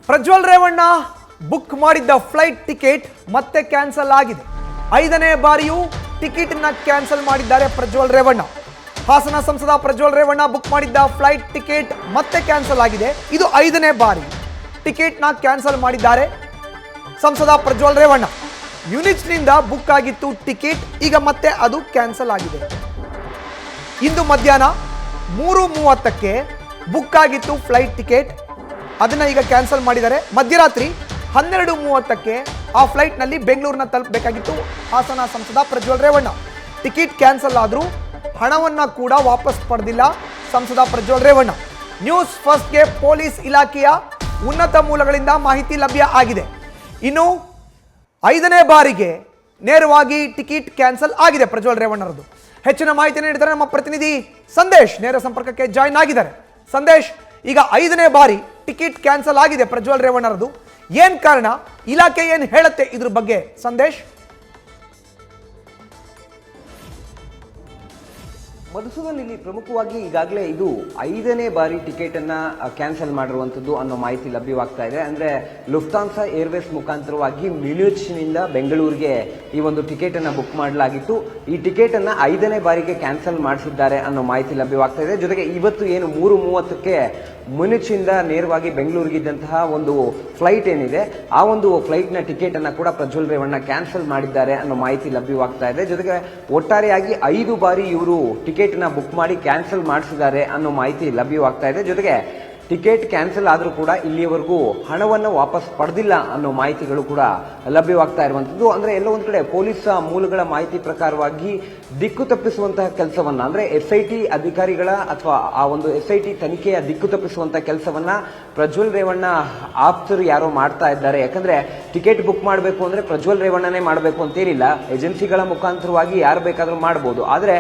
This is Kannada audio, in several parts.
ಪ್ರಜ್ವಲ್ ರೇವಣ್ಣ ಬುಕ್ ಮಾಡಿದ್ದ ಫ್ಲೈಟ್ ಟಿಕೆಟ್ ಮತ್ತೆ ಕ್ಯಾನ್ಸಲ್ ಆಗಿದೆ. 5ನೇ ಬಾರಿಯೂ ಟಿಕೆಟ್ ನ ಕ್ಯಾನ್ಸಲ್ ಮಾಡಿದ್ದಾರೆ ಪ್ರಜ್ವಲ್ ರೇವಣ್ಣ. ಹಾಸನ ಸಂಸದ ಪ್ರಜ್ವಲ್ ರೇವಣ್ಣ ಬುಕ್ ಮಾಡಿದ್ದ ಫ್ಲೈಟ್ ಟಿಕೆಟ್ ಮತ್ತೆ ಕ್ಯಾನ್ಸಲ್ ಆಗಿದೆ. ಇದು 5ನೇ ಬಾರಿ ಟಿಕೆಟ್ ನ ಕ್ಯಾನ್ಸಲ್ ಮಾಡಿದ್ದಾರೆ ಸಂಸದ ಪ್ರಜ್ವಲ್ ರೇವಣ್ಣ. ಯುನಿಚ್ನಿಂದ ಬುಕ್ ಆಗಿತ್ತು ಟಿಕೆಟ್, ಈಗ ಮತ್ತೆ ಅದು ಕ್ಯಾನ್ಸಲ್ ಆಗಿದೆ. ಇಂದು ಮಧ್ಯಾಹ್ನ 3:30ಕ್ಕೆ ಬುಕ್ ಆಗಿತ್ತು ಫ್ಲೈಟ್ ಟಿಕೆಟ್, ಅದನ್ನ ಈಗ ಕ್ಯಾನ್ಸಲ್ ಮಾಡಿದ್ದಾರೆ. ಮಧ್ಯರಾತ್ರಿ 12:30ಕ್ಕೆ ಆ ಫ್ಲೈಟ್ ನಲ್ಲಿ ಬೆಂಗಳೂರಿನ ತಲುಪಬೇಕಾಗಿತ್ತು ಹಾಸನ ಸಂಸದ ಪ್ರಜ್ವಲ್ ರೇವಣ್ಣ. ಟಿಕೆಟ್ ಕ್ಯಾನ್ಸಲ್ ಆದರೂ ಹಣವನ್ನ ಕೂಡ ವಾಪಸ್ ಪಡೆದಿಲ್ಲ ಸಂಸದ ಪ್ರಜ್ವಲ್ ರೇವಣ್ಣ. ನ್ಯೂಸ್ ಫಸ್ಟ್ಗೆ ಪೊಲೀಸ್ ಇಲಾಖೆಯ ಉನ್ನತ ಮೂಲಗಳಿಂದ ಮಾಹಿತಿ ಲಭ್ಯ ಆಗಿದೆ. ಇನ್ನು 5ನೇ ಬಾರಿಗೆ ನೇರವಾಗಿ ಟಿಕೆಟ್ ಕ್ಯಾನ್ಸಲ್ ಆಗಿದೆ ಪ್ರಜ್ವಲ್ ರೇವಣ್ಣರದು. ಹೆಚ್ಚಿನ ಮಾಹಿತಿ ನೀಡಿದ್ದಾರೆ ನಮ್ಮ ಪ್ರತಿನಿಧಿ ಸಂದೇಶ್, ನೇರ ಸಂಪರ್ಕಕ್ಕೆ ಜಾಯಿನ್ ಆಗಿದ್ದಾರೆ. ಸಂದೇಶ್, ಈಗ 5ನೇ ಬಾರಿ ಟಿಕೆಟ್ ಕ್ಯಾನ್ಸಲ್ ಆಗಿದೆ ಪ್ರಜ್ವಲ್ ರೇವಣ್ಣರದು. ಏನ್ ಕಾರಣ, ಇಲಾಖೆ ಏನ್ ಹೇಳುತ್ತೆ ಇದ್ರ ಬಗ್ಗೆ ಸಂದೇಶ್? ಮಧುಸೂದನ್, ಇಲ್ಲಿ ಪ್ರಮುಖವಾಗಿ ಈಗಾಗಲೇ ಇದು 5ನೇ ಬಾರಿ ಟಿಕೆಟ್ ಅನ್ನ ಕ್ಯಾನ್ಸಲ್ ಮಾಡಿರುವಂತದ್ದು ಅನ್ನೋ ಮಾಹಿತಿ ಲಭ್ಯವಾಗ್ತಾ ಇದೆ. ಅಂದ್ರೆ ಲುಫ್ತಾನ್ಸಾ ಏರ್ವೇಸ್ ಮುಖಾಂತರವಾಗಿ ಮ್ಯೂನಿಚ್ನಿಂದ ಬೆಂಗಳೂರಿಗೆ ಈ ಒಂದು ಟಿಕೆಟ್ ಅನ್ನ ಬುಕ್ ಮಾಡಲಾಗಿತ್ತು. ಈ ಟಿಕೆಟ್ ಅನ್ನ 5ನೇ ಬಾರಿಗೆ ಕ್ಯಾನ್ಸಲ್ ಮಾಡಿಸಿದ್ದಾರೆ ಅನ್ನೋ ಮಾಹಿತಿ ಲಭ್ಯವಾಗ್ತಾ ಇದೆ. ಜೊತೆಗೆ ಇವತ್ತು ಏನು 3:30ಕ್ಕೆ ಮ್ಯೂನಿಚ್ನಿಂದ ನೇರವಾಗಿ ಬೆಂಗಳೂರಿಗಿದ್ದಂತಹ ಒಂದು ಫ್ಲೈಟ್ ಏನಿದೆ, ಆ ಒಂದು ಫ್ಲೈಟ್ ನ ಟಿಕೆಟ್ ಅನ್ನ ಕೂಡ ಪ್ರಜ್ವಲ್ ರೇವಣ್ಣ ಕ್ಯಾನ್ಸಲ್ ಮಾಡಿದ್ದಾರೆ ಅನ್ನೋ ಮಾಹಿತಿ ಲಭ್ಯವಾಗ್ತಾ ಇದೆ. ಜೊತೆಗೆ ಒಟ್ಟಾರೆಯಾಗಿ 5 ಬಾರಿ ಇವರು ಟಿಕೆಟ್ ನ ಬುಕ್ ಮಾಡಿ ಕ್ಯಾನ್ಸಲ್ ಮಾಡಿಸಿದ್ದಾರೆ ಅನ್ನೋ ಮಾಹಿತಿ ಲಭ್ಯವಾಗ್ತಾ ಇದೆ. ಜೊತೆಗೆ ಟಿಕೆಟ್ ಕ್ಯಾನ್ಸಲ್ ಆದರೂ ಕೂಡ ಇಲ್ಲಿಯವರೆಗೂ ಹಣವನ್ನು ವಾಪಸ್ ಪಡೆದಿಲ್ಲ ಅನ್ನೋ ಮಾಹಿತಿಗಳು ಕೂಡ ಲಭ್ಯವಾಗ್ತಾ ಇರುವಂತದ್ದು. ಅಂದ್ರೆ ಎಲ್ಲೋ ಒಂದ್ ಕಡೆ ಪೊಲೀಸ್ ಮೂಲಗಳ ಮಾಹಿತಿ ಪ್ರಕಾರವಾಗಿ ದಿಕ್ಕು ತಪ್ಪಿಸುವಂತಹ ಕೆಲಸವನ್ನ, ಅಂದ್ರೆ SIT ಅಧಿಕಾರಿಗಳ ಅಥವಾ ಆ ಒಂದು SIT ತನಿಖೆಯ ದಿಕ್ಕು ತಪ್ಪಿಸುವಂತಹ ಕೆಲಸವನ್ನ ಪ್ರಜ್ವಲ್ ರೇವಣ್ಣ ಆಪ್ತರು ಯಾರೋ ಮಾಡ್ತಾ ಇದ್ದಾರೆ. ಯಾಕಂದ್ರೆ ಟಿಕೆಟ್ ಬುಕ್ ಮಾಡಬೇಕು ಅಂದ್ರೆ ಪ್ರಜ್ವಲ್ ರೇವಣ್ಣನೇ ಮಾಡಬೇಕು ಅಂತೇನಿಲ್ಲ, ಏಜೆನ್ಸಿಗಳ ಮುಖಾಂತರವಾಗಿ ಯಾರು ಬೇಕಾದ್ರೂ ಮಾಡಬಹುದು. ಆದ್ರೆ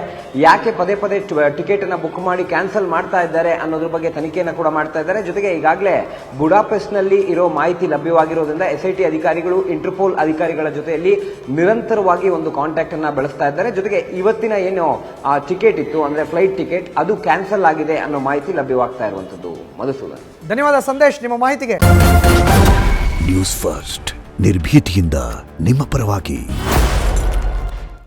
ಯಾಕೆ ಪದೇ ಪದೇ ಟಿಕೆಟ್ ಅನ್ನ ಬುಕ್ ಮಾಡಿ ಕ್ಯಾನ್ಸಲ್ ಮಾಡ್ತಾ ಇದ್ದಾರೆ ಅನ್ನೋದ್ರ ಬಗ್ಗೆ ತನಿಖೆಯನ್ನು ಕೂಡ ಮಾಡ್ತಾ ಇದ್ದಾರೆ. ಜೊತೆಗೆ ಈಗಾಗಲೇ ಬುಡಾಪೆಸ್ಟ್ ನಲ್ಲಿ ಇರೋ ಮಾಹಿತಿ ಲಭ್ಯವಾಗಿರೋದ್ರಿಂದ SIT ಅಧಿಕಾರಿಗಳು ಇಂಟರ್ಪೋಲ್ ಅಧಿಕಾರಿಗಳ ಜೊತೆಯಲ್ಲಿ ನಿರಂತರವಾಗಿ ಒಂದು ಕಾಂಟ್ಯಾಕ್ಟ್ ಅನ್ನ ಬೆಳೆಸ್ತಾ ಇದ್ದಾರೆ. ಜೊತೆಗೆ ಇವತ್ತಿನ ಏನು ಆ ಟಿಕೆಟ್ ಇತ್ತು, ಅಂದ್ರೆ ಫ್ಲೈಟ್ ಟಿಕೆಟ್, ಅದು ಕ್ಯಾನ್ಸಲ್ ಆಗಿದೆ ಅನ್ನೋ ಮಾಹಿತಿ ಲಭ್ಯವಾಗ್ತಾ ಇರುವಂತದ್ದು. ಮಧುಸೂದನ್, ಧನ್ಯವಾದ ಸಂದೇಶ್ ನಿಮ್ಮ ಮಾಹಿತಿಗೆ. ನ್ಯೂಸ್ ಫಸ್ಟ್, ನಿರ್ಭೀತಿಯಿಂದ ನಿಮ್ಮ ಪರವಾಗಿ.